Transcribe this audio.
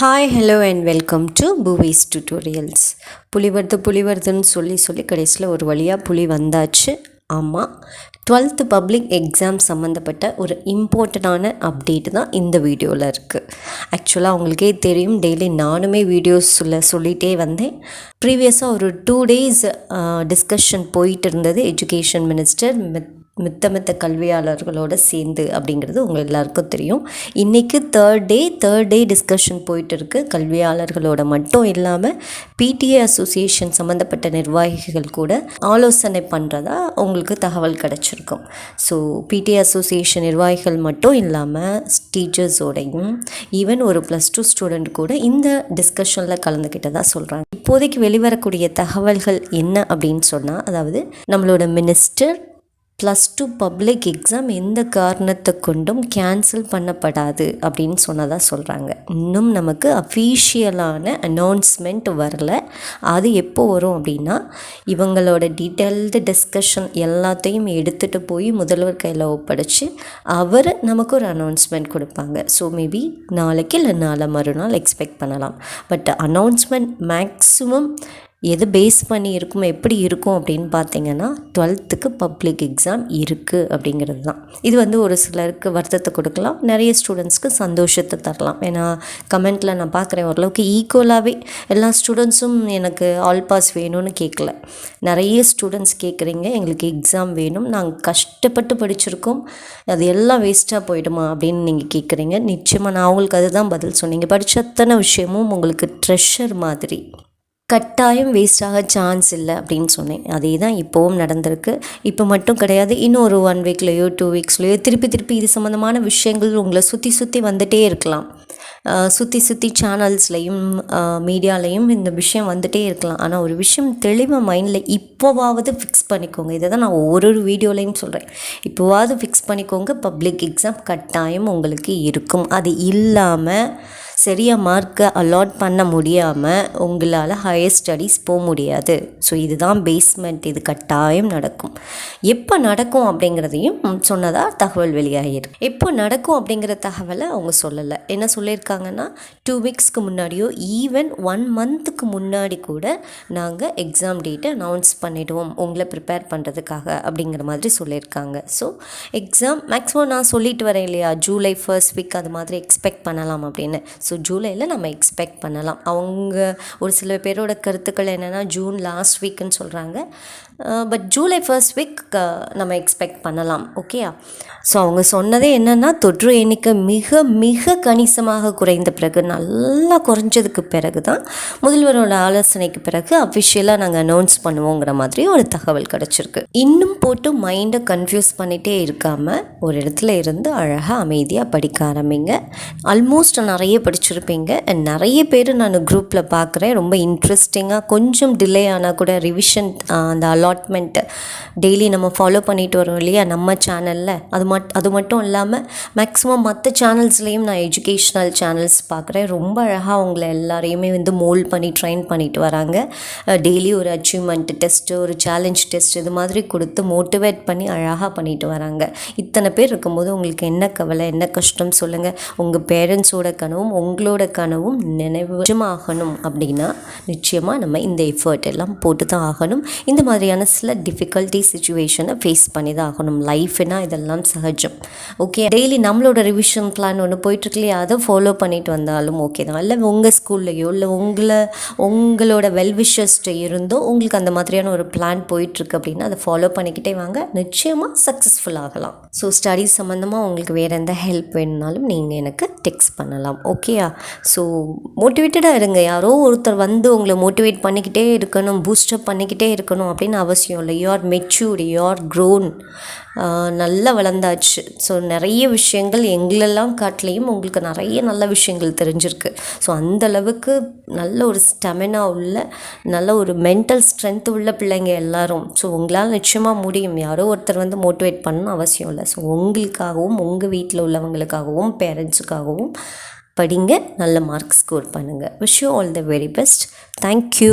Hi hello and welcome to Poovi's tutorials. புலி வருதுன்னு சொல்லி கடைசியில் ஒரு வழியாக புலி வந்தாச்சு. ஆமாம், 12th பப்ளிக் எக்ஸாம் சம்மந்தப்பட்ட ஒரு இம்பார்ட்டண்டான அப்டேட் தான் இந்த வீடியோவில் இருக்குது. ஆக்சுவலாக அவங்களுக்கே தெரியும், டெய்லி நானுமே வீடியோஸில் சொல்லிகிட்டே வந்தேன். ப்ரீவியஸாக ஒரு 2 days டிஸ்கஷன் போயிட்டு இருந்தது எஜுகேஷன் மினிஸ்டர் மித்த கல்வியாளர்களோடு சேர்ந்து அப்படிங்கிறது உங்கள் எல்லாருக்கும் தெரியும். இன்றைக்கி தேர்ட் டே டிஸ்கஷன் போயிட்டு இருக்குது. கல்வியாளர்களோட மட்டும் இல்லாமல் பிடிஏ அசோசியேஷன் சம்மந்தப்பட்ட நிர்வாகிகள் கூட ஆலோசனை பண்ணுறதா உங்களுக்கு தகவல் கிடச்சிருக்கும். ஸோ பிடிஏ அசோசியேஷன் நிர்வாகிகள் மட்டும் இல்லாமல் டீச்சர்ஸோடையும் ஈவன் ஒரு +2 ஸ்டூடெண்ட் கூட இந்த டிஸ்கஷனில் கலந்துக்கிட்டதாக சொல்கிறாங்க. இப்போதைக்கு வெளிவரக்கூடிய தகவல்கள் என்ன அப்படின்னு சொன்னால், அதாவது நம்மளோட மினிஸ்டர் +2 பப்ளிக் எக்ஸாம் எந்த காரணத்தை கொண்டும் கேன்சல் பண்ணப்படாது அப்படின்னு சொன்னதாக சொல்கிறாங்க. இன்னும் நமக்கு அஃபீஷியலான அனௌன்ஸ்மெண்ட் வரல. அது எப்போ வரும் அப்படின்னா, இவங்களோட டீட்டெயில்டு டிஸ்கஷன் எல்லாத்தையும் எடுத்துகிட்டு போய் முதல்வர் கையில் ஒப்படைச்சி அவர் நமக்கு ஒரு அனௌன்ஸ்மெண்ட் கொடுப்பாங்க. ஸோ மேபி நாளைக்கு இல்லை நாளை மறுநாள் எக்ஸ்பெக்ட் பண்ணலாம். பட் அனௌன்ஸ்மெண்ட் மேக்ஸிமம் எது பேஸ் பண்ணி இருக்கும், எப்படி இருக்கும் அப்படின்னு பார்த்தீங்கன்னா, 12th பப்ளிக் எக்ஸாம் இருக்குது அப்படிங்கிறது தான். இது ஒரு சிலருக்கு வருத்தத்தை கொடுக்கலாம், நிறைய ஸ்டூடெண்ட்ஸ்க்கு சந்தோஷத்தை தரலாம். ஏன்னா கமெண்ட்டில் நான் பார்க்குறேன், ஓரளவுக்கு ஈக்குவலாகவே எல்லா ஸ்டூடெண்ட்ஸும் எனக்கு ஆல் பாஸ் வேணும்னு கேட்கல. நிறைய ஸ்டூடெண்ட்ஸ் கேட்குறீங்க, எங்களுக்கு எக்ஸாம் வேணும், நாங்கள் கஷ்டப்பட்டு படிச்சிருக்கோம், அது எல்லாம் வேஸ்ட்டாக போயிடுமா அப்படின்னு நீங்கள் கேட்குறீங்க. நிச்சயமாக நான் அவங்களுக்கு அதுதான் பதில் சொன்னீங்க. படித்த அத்தனை விஷயமும் உங்களுக்கு ட்ரெஷர் மாதிரி, கட்டாயம் வேஸ்டாக சான்ஸ் இல்லை அப்படின்னு சொன்னேன். அதே தான் இப்போவும் நடந்திருக்கு. இப்போ மட்டும் கிடையாது, இன்னும் ஒரு 1 weekலையோ 2 weeksலையோ திருப்பி இது சம்மந்தமான விஷயங்கள் உங்களை சுற்றி வந்துகிட்டே இருக்கலாம். சுற்றி சேனல்ஸ்லையும் மீடியாலையும் இந்த விஷயம் வந்துகிட்டே இருக்கலாம். ஆனால் ஒரு விஷயம் தெளிவாக மைண்டில் இப்போவாவது ஃபிக்ஸ் பண்ணிக்கோங்க. இதை தான் நான் ஒரு வீடியோலையும் சொல்கிறேன். இப்போவாவது ஃபிக்ஸ் பண்ணிக்கோங்க, பப்ளிக் எக்ஸாம் கட்டாயம் உங்களுக்கு இருக்கும். அது இல்லாமல் சரியாக மார்க்கை அலாட் பண்ண முடியாமல் உங்களால் ஹையர் ஸ்டடீஸ் போக முடியாது. ஸோ இதுதான் பேஸ்மெண்ட். இது கட்டாயம் நடக்கும். எப்போ நடக்கும் அப்படிங்கிறதையும் சொன்னதாக தகவல் வெளியாகிருக்கு. எப்போ நடக்கும் அப்படிங்கிற தகவலை அவங்க சொல்லலை. என்ன சொல்லியிருக்காங்கன்னா, 2 weeksக்கு முன்னாடியோ ஈவன் 1 monthக்கு முன்னாடி கூட நாங்கள் எக்ஸாம் டேட்டை அனௌன்ஸ் பண்ணிவிடுவோம் உங்களை ப்ரிப்பேர் பண்ணுறதுக்காக அப்படிங்கிற மாதிரி சொல்லியிருக்காங்க. ஸோ எக்ஸாம் மேக்ஸிமம் நான் சொல்லிட்டு வரேன் இல்லையா, ஜூலை 1st week அது மாதிரி எக்ஸ்பெக்ட் பண்ணலாம் அப்படின்னு. ஸோ ஜூலையில் நம்ம எக்ஸ்பெக்ட் பண்ணலாம். அவங்க ஒரு சில பேரோட கருத்துக்கள் என்னென்னா ஜூன் லாஸ்ட் வீக்குன்னு சொல்கிறாங்க. பட் ஜூலை 1st week நம்ம எக்ஸ்பெக்ட் பண்ணலாம். ஓகேயா? ஸோ அவங்க சொன்னதே என்னென்னா, தொற்று எண்ணிக்கை மிக மிக கணிசமாக குறைந்த பிறகு, நல்லா குறைஞ்சதுக்கு பிறகு தான் முதல்வரோட ஆலோசனைக்கு பிறகு அஃபிஷியலாக நாங்கள் அனௌன்ஸ் பண்ணுவோங்கிற மாதிரி ஒரு தகவல் கிடச்சிருக்கு. இன்னும் போட்டு மைண்டை கன்ஃபியூஸ் பண்ணிகிட்டே இருக்காமல் ஒரு இடத்துல இருந்து அழகாக அமைதியாக படிக்க ஆரம்பிங்க. ஆல்மோஸ்ட் நிறைய படிச்சிருப்பீங்க. நிறைய பேர் நான் குரூப்பில் பார்க்குறேன், ரொம்ப இன்ட்ரெஸ்டிங்காக கொஞ்சம் டிலே ஆனால் கூட ரிவிஷன் அந்த அலாட்மெண்ட் டெய்லி நம்ம ஃபாலோ பண்ணிட்டு வரோம் இல்லையா நம்ம சேனலில், அது மட்டும் இல்லாமல் மேக்ஸிமம் மற்ற சேனல்ஸ்லேயும் நான் எஜுகேஷ்னல் சேனல்ஸ் பார்க்குறேன். ரொம்ப அழகாக அவங்கள எல்லாரையுமே மோல்ட் பண்ணி ட்ரெயின் பண்ணிட்டு வராங்க. டெய்லி ஒரு அச்சீவ்மெண்ட் டெஸ்ட்டு, ஒரு சேலஞ்ச் டெஸ்ட், இது மாதிரி கொடுத்து மோட்டிவேட் பண்ணி அழகாக பண்ணிட்டு வராங்க. இத்தனை பேர் இருக்கும்போது உங்களுக்கு என்ன கவலை, என்ன கஷ்டம் சொல்லுங்கள். உங்கள் பேரண்ட்ஸோட கனவும் உங்களோட கனவும் நினைவாகணும் அப்படின்னா நிச்சயமாக நம்ம இந்த எஃபர்ட் எல்லாம் போட்டு தான் ஆகணும். இந்த மாதிரியான சில டிஃபிகல்ட்டி சிச்சுவேஷனை ஃபேஸ் பண்ணி தான் ஆகணும். லைஃப்னா இதெல்லாம் சகஜம். ஓகே, டெய்லி நம்மளோட ரிவிஷன் பிளான் ஒன்று போயிட்டுருக்கு இல்லையா, அதை ஃபாலோ பண்ணிட்டு வந்தாலும் ஓகே தான். இல்லை உங்கள் ஸ்கூல்லையோ இல்லை உங்களோட வெல்விஷர்ஸ்ட்டு இருந்தோ உங்களுக்கு அந்த மாதிரியான ஒரு பிளான் போயிட்டுருக்கு அப்படின்னா அதை ஃபாலோ பண்ணிக்கிட்டே வாங்க, நிச்சயமாக சக்ஸஸ்ஃபுல் ஆகலாம். ஸோ ஸ்டடீஸ் சம்மந்தமாக உங்களுக்கு வேறு எந்த ஹெல்ப் வேணுனாலும் நீங்கள் எனக்கு டெக்ஸ்ட் பண்ணலாம். ஓகேயா? ஸோ மோட்டிவேட்டடாக இருங்க. யாரோ ஒருத்தர் உங்களை மோட்டிவேட் பண்ணிக்கிட்டே இருக்கணும், பூஸ்டப் பண்ணிக்கிட்டே இருக்கணும் அப்படின்னு அவசியம் இல்லை. You are matured, you are grown, நல்லா வளர்ந்தாச்சு. ஸோ நிறைய விஷயங்கள் எங்களெல்லாம் காட்டிலையும் உங்களுக்கு நிறைய நல்ல விஷயங்கள் தெரிஞ்சிருக்கு. ஸோ அந்தளவுக்கு நல்ல ஒரு ஸ்டெமினா உள்ள, நல்ல ஒரு மென்டல் ஸ்ட்ரென்த் உள்ள பிள்ளைங்க எல்லாரும். ஸோ உங்களால் நிச்சயமாக முடியும். யாரோ ஒருத்தர் மோட்டிவேட் பண்ணணும் அவசியம் இல்லை. ஸோ உங்களுக்காகவும் உங்கள் வீட்டில் உள்ளவங்களுக்காகவும் பேரண்ட்ஸுக்காகவும் படிங்க, நல்ல மார்க் ஸ்கோர் பண்ணுங்கள். Wish you all the very best. Thank you.